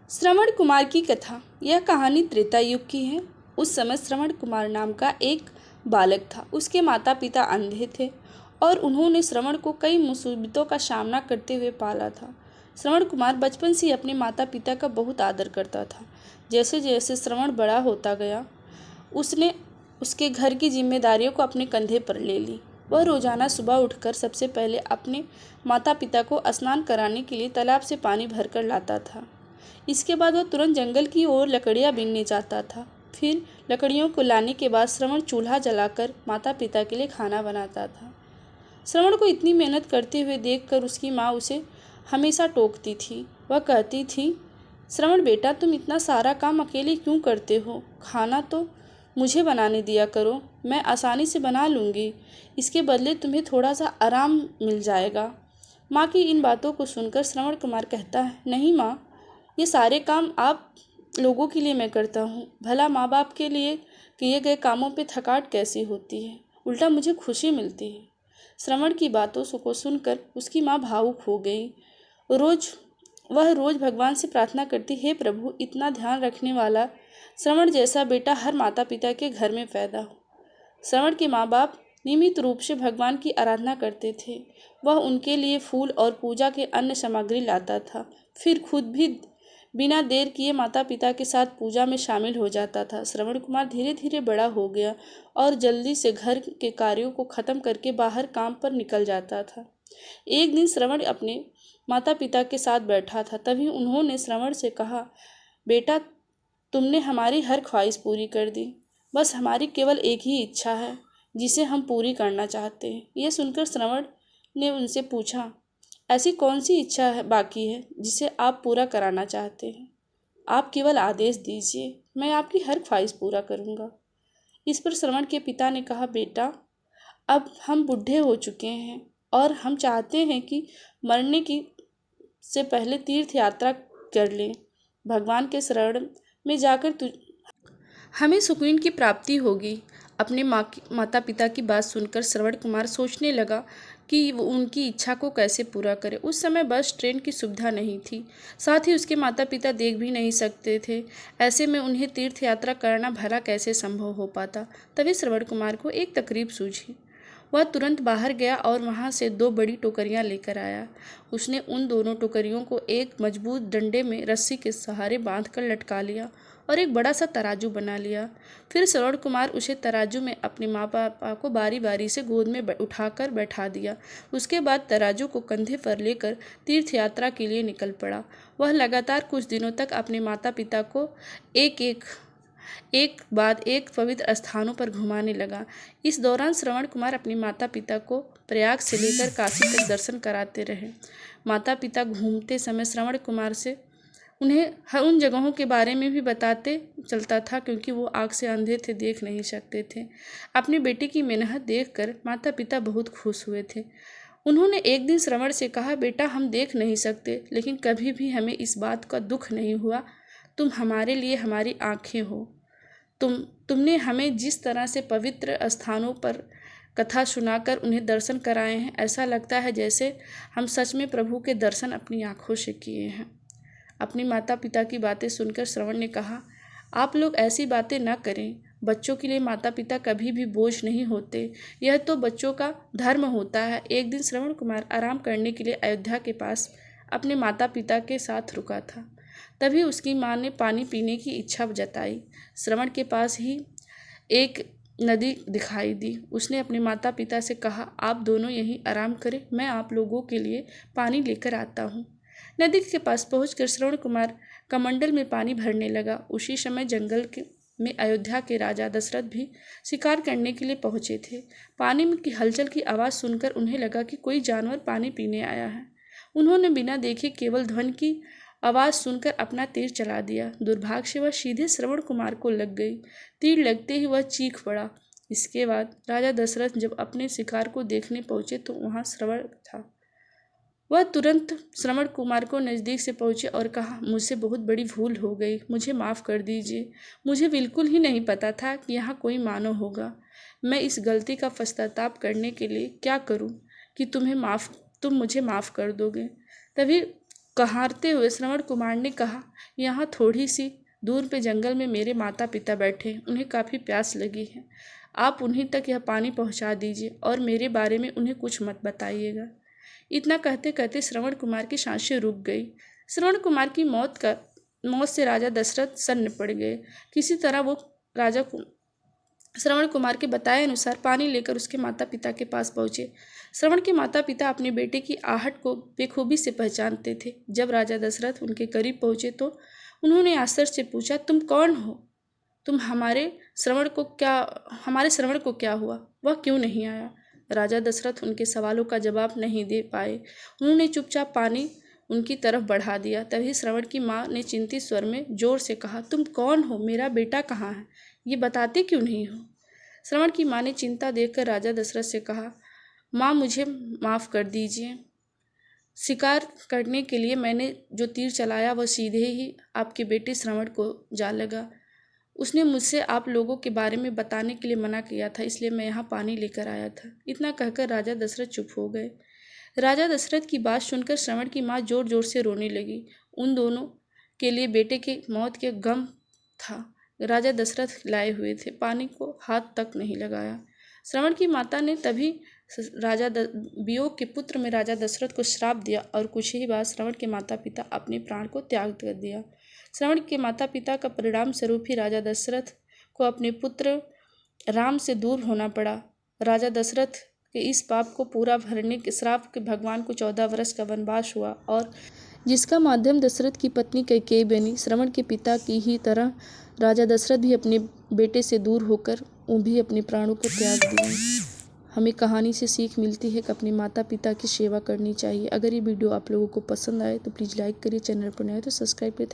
श्रवण कुमार की कथा। यह कहानी त्रेता युग की है। उस समय श्रवण कुमार नाम का एक बालक था। उसके माता पिता अंधे थे और उन्होंने श्रवण को कई मुसीबतों का सामना करते हुए पाला था। श्रवण कुमार बचपन से ही अपने माता पिता का बहुत आदर करता था। जैसे जैसे श्रवण बड़ा होता गया, उसने उसके घर की जिम्मेदारियों को अपने कंधे पर ले ली। वह रोजाना सुबह उठकर सबसे पहले अपने माता पिता को स्नान कराने के लिए तालाब से पानी भरकर लाता था। इसके बाद वह तुरंत जंगल की ओर लकड़ियाँ बीनने जाता था। फिर लकड़ियों को लाने के बाद श्रवण चूल्हा जलाकर माता पिता के लिए खाना बनाता था। श्रवण को इतनी मेहनत करते हुए देखकर उसकी माँ उसे हमेशा टोकती थी। वह कहती थी, श्रवण बेटा, तुम इतना सारा काम अकेले क्यों करते हो? खाना तो मुझे बनाने दिया करो, मैं आसानी से बना लूँगी। इसके बदले तुम्हें थोड़ा सा आराम मिल जाएगा। माँ की इन बातों को सुनकर श्रवण कुमार कहता है, नहीं माँ, ये सारे काम आप लोगों के लिए मैं करता हूँ। भला माँ बाप के लिए किए गए कामों पे थकावट कैसी होती है, उल्टा मुझे खुशी मिलती है। श्रवण की बातों को सुनकर उसकी माँ भावुक हो गई। वह रोज भगवान से प्रार्थना करती, हे प्रभु, इतना ध्यान रखने वाला श्रवण जैसा बेटा हर माता पिता के घर में पैदा हो। श्रवण के माँ बाप नियमित रूप से भगवान की आराधना करते थे। वह उनके लिए फूल और पूजा के अन्य सामग्री लाता था। फिर खुद भी बिना देर किए माता पिता के साथ पूजा में शामिल हो जाता था। श्रवण कुमार धीरे धीरे बड़ा हो गया और जल्दी से घर के कार्यों को खत्म करके बाहर काम पर निकल जाता था। एक दिन श्रवण अपने माता पिता के साथ बैठा था। तभी उन्होंने श्रवण से कहा, बेटा, तुमने हमारी हर ख्वाहिश पूरी कर दी। बस हमारी केवल एक ही इच्छा है जिसे हम पूरी करना चाहते हैं। यह सुनकर श्रवण ने उनसे पूछा, ऐसी कौन सी इच्छा है बाकी है जिसे आप पूरा कराना चाहते हैं? आप केवल आदेश दीजिए, मैं आपकी हर ख्वाहिश पूरा करूंगा। इस पर श्रवण के पिता ने कहा, बेटा, अब हम बूढ़े हो चुके हैं और हम चाहते हैं कि मरने की से पहले तीर्थ यात्रा कर लें। भगवान के शरण में जाकर हमें सुकून की प्राप्ति होगी। अपने माता पिता की बात सुनकर श्रवण कुमार सोचने लगा कि वो उनकी इच्छा को कैसे पूरा करे। उस समय बस ट्रेन की सुविधा नहीं थी, साथ ही उसके माता पिता देख भी नहीं सकते थे। ऐसे में उन्हें तीर्थ यात्रा करना भला कैसे संभव हो पाता। तभी श्रवण कुमार को एक तकरीब सूझी। वह तुरंत बाहर गया और वहाँ से 2 बड़ी टोकरियाँ लेकर आया। उसने उन दोनों टोकरियों को एक मजबूत डंडे में रस्सी के सहारे बांधकर लटका लिया और एक बड़ा सा तराजू बना लिया। फिर श्रवण कुमार उसे तराजू में अपने माँ पापा को बारी बारी से गोद में उठाकर बैठा दिया। उसके बाद तराजू को कंधे पर लेकर तीर्थ यात्रा के लिए निकल पड़ा। वह लगातार कुछ दिनों तक अपने माता पिता को एक बाद एक पवित्र स्थानों पर घुमाने लगा। इस दौरान श्रवण कुमार अपने माता पिता को प्रयाग से लेकर काशी तक दर्शन कराते रहे। माता पिता घूमते समय श्रवण कुमार से उन्हें हर उन जगहों के बारे में भी बताते चलता था, क्योंकि वो आँख से अंधे थे, देख नहीं सकते थे। अपने बेटे की मेहनत देखकर माता पिता बहुत खुश हुए थे। उन्होंने एक दिन श्रवण से कहा, बेटा, हम देख नहीं सकते, लेकिन कभी भी हमें इस बात का दुख नहीं हुआ। तुम हमारे लिए हमारी आँखें हो। तुमने हमें जिस तरह से पवित्र स्थानों पर कथा सुनाकर उन्हें दर्शन कराए हैं, ऐसा लगता है जैसे हम सच में प्रभु के दर्शन अपनी आँखों से किए हैं। अपनी माता पिता की बातें सुनकर श्रवण ने कहा, आप लोग ऐसी बातें न करें। बच्चों के लिए माता पिता कभी भी बोझ नहीं होते, यह तो बच्चों का धर्म होता है। एक दिन श्रवण कुमार आराम करने के लिए अयोध्या के पास अपने माता पिता के साथ रुका था। तभी उसकी माँ ने पानी पीने की इच्छा जताई। श्रवण के पास ही एक नदी दिखाई दी। उसने अपने माता पिता से कहा, आप दोनों यहीं आराम करें, मैं आप लोगों के लिए पानी लेकर आता हूँ। नदी के पास पहुंचकर श्रवण कुमार कमंडल में पानी भरने लगा। उसी समय में अयोध्या के राजा दशरथ भी शिकार करने के लिए पहुंचे थे। पानी में की हलचल की आवाज़ सुनकर उन्हें लगा कि कोई जानवर पानी पीने आया है। उन्होंने बिना देखे केवल ध्वनि की आवाज़ सुनकर अपना तीर चला दिया। दुर्भाग्य से वह सीधे श्रवण कुमार को लग गई। तीर लगते ही वह चीख पड़ा। इसके बाद राजा दशरथ जब अपने शिकार को देखने पहुंचे तो वहां श्रवण था। वह तुरंत श्रवण कुमार को नज़दीक से पहुंचे और कहा, मुझसे बहुत बड़ी भूल हो गई, मुझे माफ़ कर दीजिए। मुझे बिल्कुल ही नहीं पता था कि यहाँ कोई मानव होगा। मैं इस गलती का पश्चाताप करने के लिए क्या करूँ कि तुम मुझे माफ़ कर दोगे। तभी कहारते हुए श्रवण कुमार ने कहा, यहाँ थोड़ी सी दूर पे जंगल में मेरे माता पिता बैठे हैं, उन्हें काफ़ी प्यास लगी है। आप उन्हीं तक यह पानी पहुँचा दीजिए और मेरे बारे में उन्हें कुछ मत बताइएगा। इतना कहते कहते श्रवण कुमार की सांसें रुक गई। श्रवण कुमार की मौत से राजा दशरथ सन्न पड़ गए। किसी तरह वो राजा को श्रवण कुमार के बताए अनुसार पानी लेकर उसके माता पिता के पास पहुँचे। श्रवण के माता पिता अपने बेटे की आहट को बेखूबी से पहचानते थे। जब राजा दशरथ उनके करीब पहुँचे तो उन्होंने आश्चर्य से पूछा, तुम कौन हो? हमारे श्रवण को क्या हुआ? वह क्यों नहीं आया? राजा दशरथ उनके सवालों का जवाब नहीं दे पाए। उन्होंने चुपचाप पानी उनकी तरफ बढ़ा दिया। तभी श्रवण की माँ ने चिंतित स्वर में जोर से कहा, तुम कौन हो? मेरा बेटा कहाँ है? ये बताते क्यों नहीं हो? श्रवण की माँ ने चिंता देखकर राजा दशरथ से कहा, माँ मुझे माफ़ कर दीजिए। शिकार करने के लिए मैंने जो तीर चलाया वह सीधे ही आपके बेटे श्रवण को जा लगा। उसने मुझसे आप लोगों के बारे में बताने के लिए मना किया था, इसलिए मैं यहाँ पानी लेकर आया था। इतना कहकर राजा दशरथ चुप हो गए। राजा दशरथ की बात सुनकर श्रवण की माँ जोर जोर से रोने लगी। उन दोनों के लिए बेटे के मौत के गम था। राजा दशरथ लाए हुए थे, पानी को हाथ तक नहीं लगाया। श्रवण की माता ने तभी वियोग के पुत्र में राजा दशरथ को श्राप दिया और कुछ ही बाद श्रवण के माता पिता अपने प्राण को त्याग कर दिया। श्रवण के माता पिता का परिणाम स्वरूप ही राजा दशरथ को अपने पुत्र राम से दूर होना पड़ा। राजा दशरथ के इस पाप को पूरा भरने के श्राप के भगवान को 14 वर्ष का वनवास हुआ और जिसका माध्यम दशरथ की पत्नी कैकेयी बनी। श्रवण के पिता की ही तरह राजा दशरथ भी अपने बेटे से दूर होकर वो भी अपने प्राणों को त्याग दिए। हमें कहानी से सीख मिलती है कि अपने माता पिता की सेवा करनी चाहिए। अगर ये वीडियो आप लोगों को पसंद आए तो प्लीज़ लाइक करिए, चैनल पर नए तो सब्सक्राइब करिए।